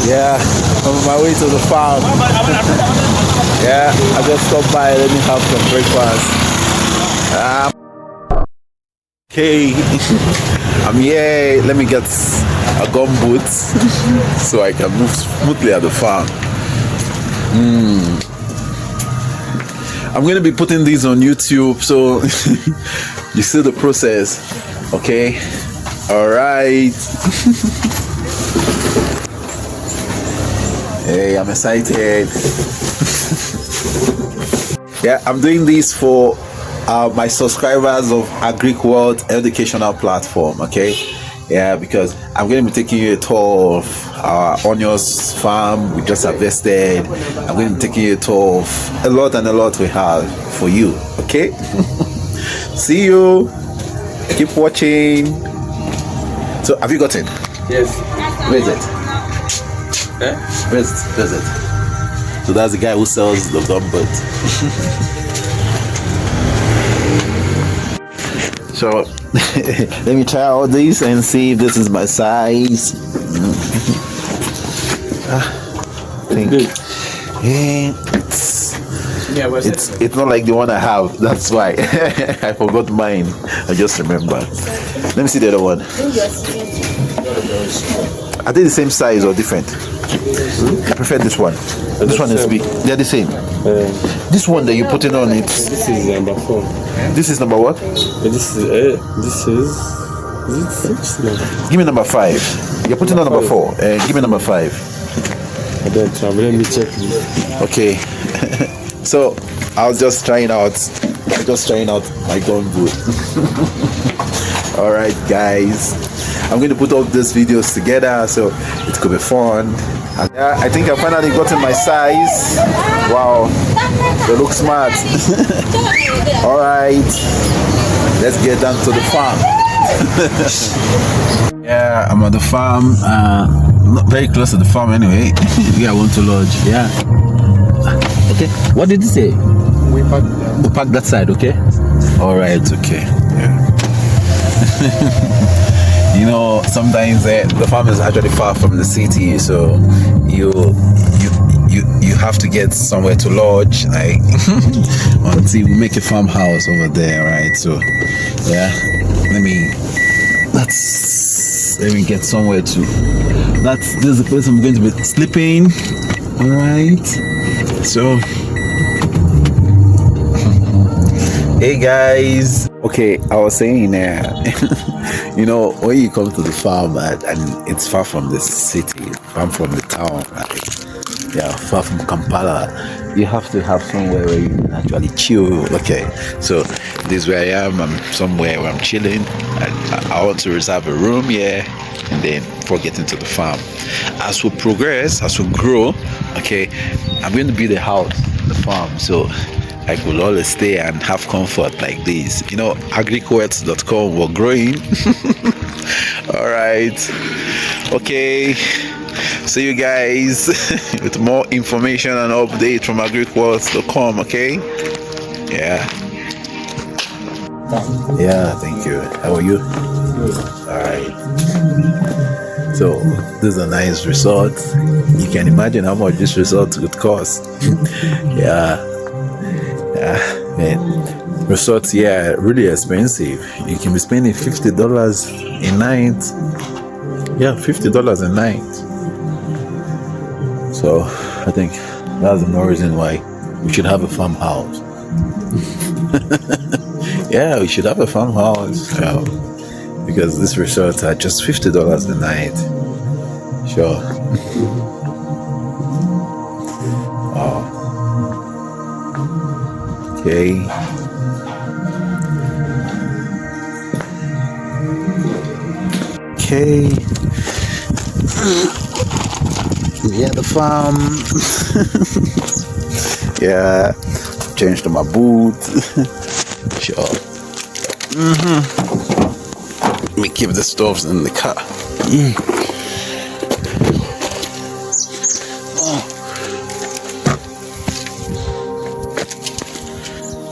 Yeah, I'm on my way to the farm. Yeah, I just stopped by. Let me have some breakfast. Okay, I'm here. Let me get a gumboots so I can move smoothly at the farm. I'm going to be putting these on YouTube, so you see the process. Okay, all right. Hey, I'm excited. Yeah, I'm doing this for my subscribers of AgricWealth educational platform. Okay, yeah, because I'm going to be taking you a tour of our onions farm we just harvested. I'm going to be taking you a tour of a lot we have for you. Okay. See you. Keep watching. So, have you got it? Yes. Where is it? Eh? Where's it? So that's the guy who sells the gumboots. So let me try all these and see if this is my size. I think it's not like the one I have. That's why I forgot mine. I just remember. Let me see the other one. Are they the same size or different? I prefer this one. This one is big. They're the same. This one that you're putting on it. This is number 4. This is number what? This is 6 now? Give me number 5. You're putting on number 4. Give me number 5. I don't know. Let me check this. Okay. So I was just trying out my gumboot. All right, guys. I'm going to put all these videos together, so it could be fun. Yeah, I think I finally gotten my size. Wow, they look smart. All right, let's get down to the farm. Yeah, I'm at the farm. Not very close to the farm anyway. Yeah, I want to lodge. Yeah. Okay. What did you say? We park that side. Okay. All right. Okay. Yeah. You know, sometimes the farm is actually far from the city, so you have to get somewhere to lodge, like until we make a farmhouse over there, right? So yeah, let me get somewhere to. This is the place I'm going to be sleeping. All right. So hey guys. Okay, I was saying you know, when you come to the farm and it's far from the city, far from the town, far from Kampala, you have to have somewhere where you can actually chill. Okay, so this is where I am. I'm somewhere where I'm chilling. I want to reserve a room here and then before getting to the farm. As we progress, as we grow, okay, I'm going to build a house, the farm, so I could always stay and have comfort like this. You know, AgricWealth.com, we're growing. All right. Okay. See you guys with more information and update from AgricWealth.com. Okay. Yeah. Yeah. Thank you. How are you? All right. So this is a nice resort. You can imagine how much this resort would cost. Yeah. Man, resorts here really expensive. You can be spending $50 a night. Yeah, $50 a night. So I think that's the more reason why we should have a farmhouse. Yeah, we should have a farmhouse. Because these resorts are just $50 a night. Sure. Wow. Okay. Yeah, the farm. Yeah, changed my boot. Sure. Let me keep the stoves in the car.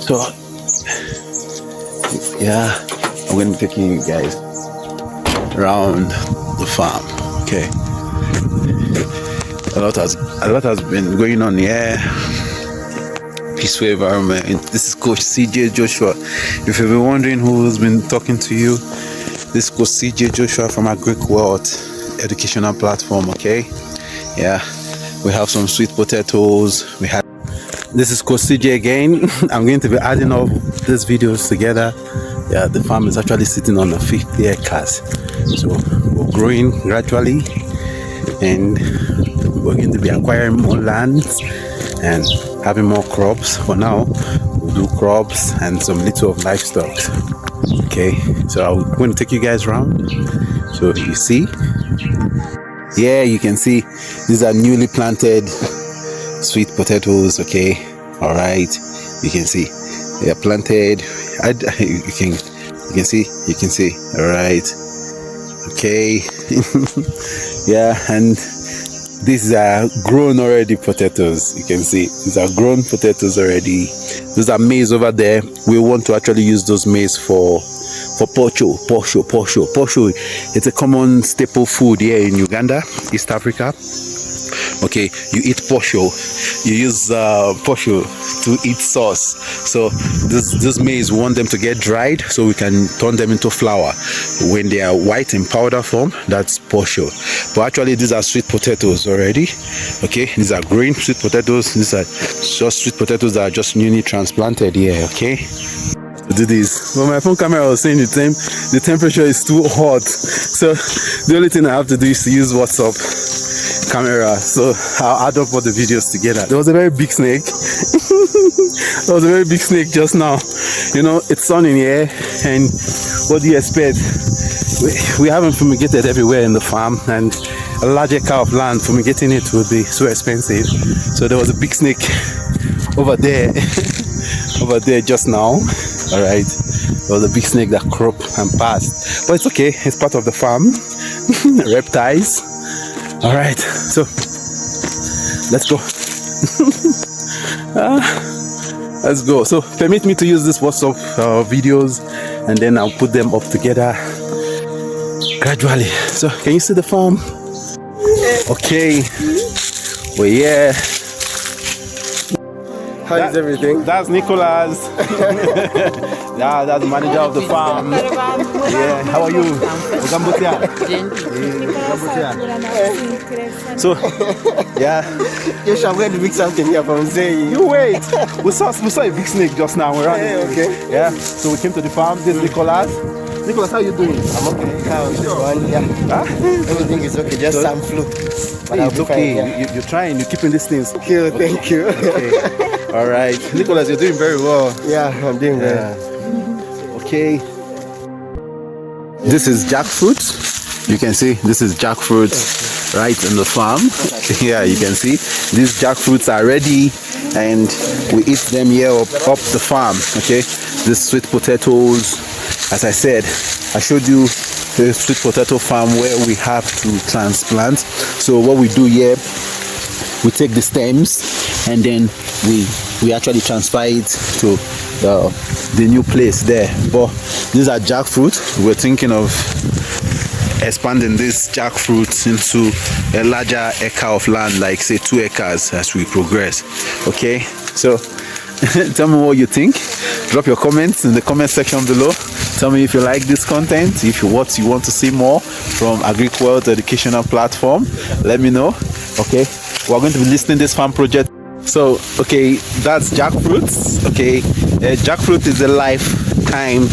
So, yeah, I'm going to be taking you guys around the farm. Okay. a lot has been going on here. Peaceful environment. This is Coach CJ Joshua. If you've been wondering who's been talking to you, this is Coach CJ Joshua from AgricWealth educational platform. Okay, yeah, we have some sweet potatoes. This is Coach CJ again. I'm going to be adding all these videos together. Yeah, the farm is actually sitting on a 50 acres, so we're growing gradually, and we're going to be acquiring more lands and having more crops. For now, we'll do crops and some little of livestock. Okay, so I'm going to take you guys around. So you see, yeah, you can see these are newly planted sweet potatoes. Okay, all right, you can see they are planted. You can see. All right, okay. Yeah, and these are grown already potatoes. You can see these are grown potatoes already. Those are maize over there. We want to actually use those maize for posho. It's a common staple food here in Uganda, East Africa. Okay, you eat posho. You use posho to eat sauce. So this maize, we want them to get dried so we can turn them into flour. When they are white in powder form, that's posho. But actually, these are sweet potatoes already. Okay, these are green sweet potatoes. These are just sweet potatoes that are just newly transplanted here. Okay. Do this. Well, my phone camera was saying the temperature is too hot, so the only thing I have to do is to use WhatsApp camera. So I'll add up all the videos together. There was a very big snake. There was a very big snake just now. You know, it's sunny here, and what do you expect? We haven't fumigated everywhere in the farm, and a large acre of land, fumigating it would be so expensive. So there was a big snake over there, over there just now. All right, there was a big snake that cropped and passed, but it's okay. It's part of the farm. Reptiles. All right, so let's go. Let's go. So permit me to use this WhatsApp videos, and then I'll put them up together gradually. So can you see the farm? Okay. Well, yeah. How is everything? That's Nicholas. Yeah, that's the manager of the farm. Yeah, how are you? So, yeah. Yes, I'm going to make something here from saying. You wait. We saw a big snake just now. We're running. Okay. Yeah. So we came to the farm. This is Nicholas. Nicholas, how are you doing? I'm okay. How is everyone? Yeah. Huh? Everything is okay. Just some flu. But Hey, it's okay. You're trying. You're keeping these things. Thank you. Thank you. Okay. All right. Nicholas, you're doing very well. Yeah, I'm doing well. Okay. This is jackfruit. You can see this is jackfruit right in the farm. Yeah, you can see these jackfruits are ready, and we eat them here up the farm. Okay, these sweet potatoes. As I said, I showed you the sweet potato farm where we have to transplant. So what we do here, we take the stems and then we actually transfer it to the new place there. But these are jackfruit. We're thinking of expanding this jackfruit into a larger acre of land, like say 2 acres as we progress. Okay, so tell me what you think. Drop your comments in the comment section below. Tell me if you like this content, if you want to see more from AgricWealth educational platform. Let me know. Okay, we're going to be listing this farm project. So okay, that's jackfruit. Okay, jackfruit is a lifetime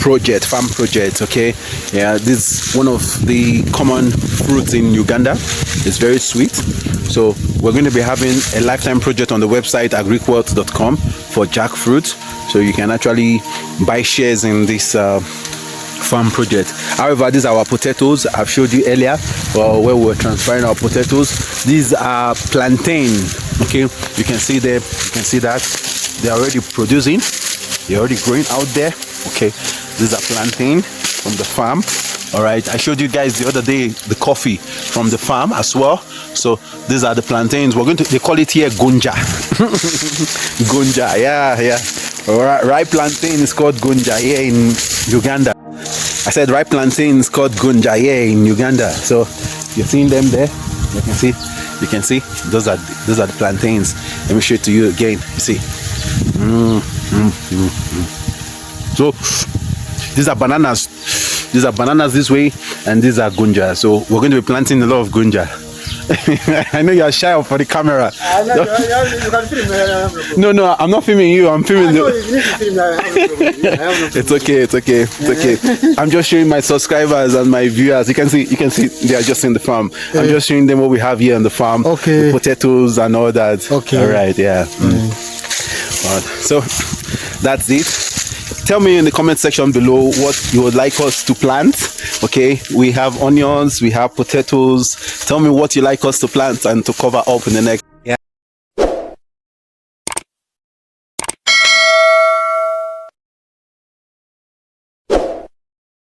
project, farm project. Okay, yeah, this is one of the common fruits in Uganda. It's very sweet. So we're going to be having a lifetime project on the website agricwealth.com for jackfruit, so you can actually buy shares in this farm project. However, these are our potatoes I've showed you earlier, where we were transferring our potatoes. These are plantain. Okay, you can see there, you can see that they're already producing, they're already growing out there. Okay, these are plantain from the farm. All right, I showed you guys the other day the coffee from the farm as well. So these are the plantains. We're going to, they call it here Gonja. Gonja, yeah. All right, ripe plantain is called Gonja here in Uganda. I said ripe plantain is called Gonja here in Uganda. So you're seeing them there. You can see You can see those are the plantains. Let me show it to you again. You see. So these are bananas. These are bananas this way, and these are gonja. So we're going to be planting a lot of gonja. I know you're shy for the camera. No, I'm not filming you. I'm filming you. It's okay. I'm just showing my subscribers and my viewers. You can see they are just in the farm. I'm just showing them what we have here on the farm. Okay. The potatoes and all that. Okay. All right. Yeah. So that's it. Tell me in the comment section below what you would like us to plant. Okay, we have onions, we have potatoes. Tell me what you like us to plant and to cover up in the next